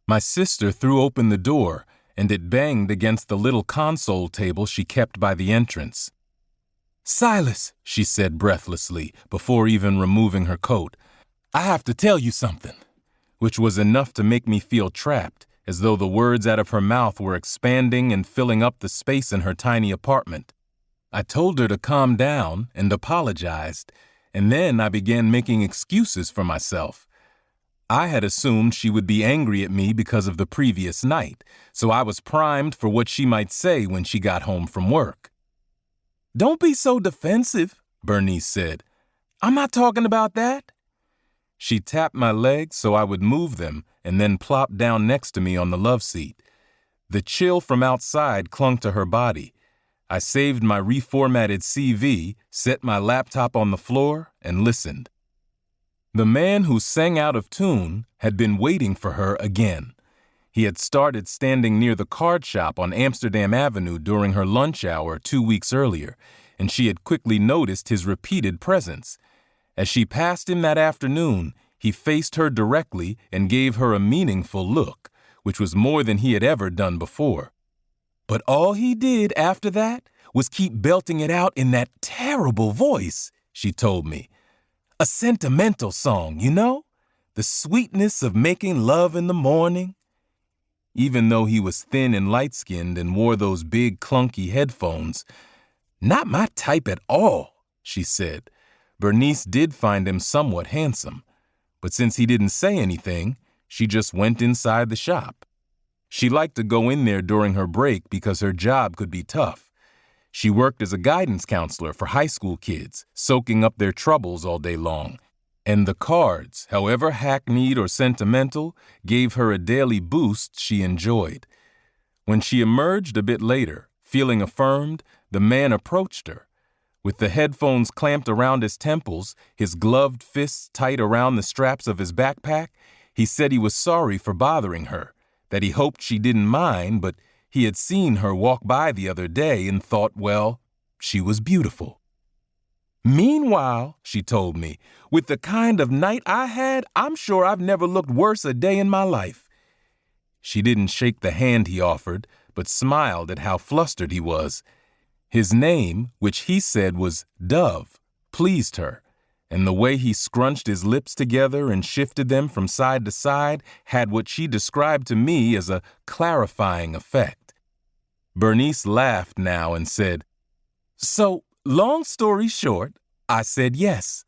My sister threw open the door, and it banged against the little console table she kept by the entrance. "Silas," she said breathlessly, before even removing her coat, "I have to tell you something," which was enough to make me feel trapped, as though the words out of her mouth were expanding and filling up the space in her tiny apartment. I told her to calm down and apologized, and then I began making excuses for myself. I had assumed she would be angry at me because of the previous night, so I was primed for what she might say when she got home from work. "Don't be so defensive," Bernice said. "I'm not talking about that." She tapped my legs so I would move them and then plopped down next to me on the love seat. The chill from outside clung to her body. I saved my reformatted CV, set my laptop on the floor, and listened. The man who sang out of tune had been waiting for her again. He had started standing near the card shop on Amsterdam Avenue during her lunch hour 2 weeks earlier, and she had quickly noticed his repeated presence. As she passed him that afternoon, he faced her directly and gave her a meaningful look, which was more than he had ever done before. But all he did after that was keep belting it out in that terrible voice, she told me. A sentimental song, you know? The sweetness of making love in the morning. Even though he was thin and light-skinned and wore those big clunky headphones. Not my type at all, she said. Bernice did find him somewhat handsome, but since he didn't say anything, she just went inside the shop. She liked to go in there during her break because her job could be tough. She worked as a guidance counselor for high school kids, soaking up their troubles all day long. And the cards, however hackneyed or sentimental, gave her a daily boost she enjoyed. When she emerged a bit later, feeling affirmed, the man approached her. With the headphones clamped around his temples, his gloved fists tight around the straps of his backpack, he said he was sorry for bothering her, that he hoped she didn't mind, but he had seen her walk by the other day and thought, well, she was beautiful. "Meanwhile," she told me, "with the kind of night I had, I'm sure I've never looked worse a day in my life." She didn't shake the hand he offered, but smiled at how flustered he was. His name, which he said was Dove, pleased her, and the way he scrunched his lips together and shifted them from side to side had what she described to me as a clarifying effect. Bernice laughed now and said, "So, long story short, I said yes."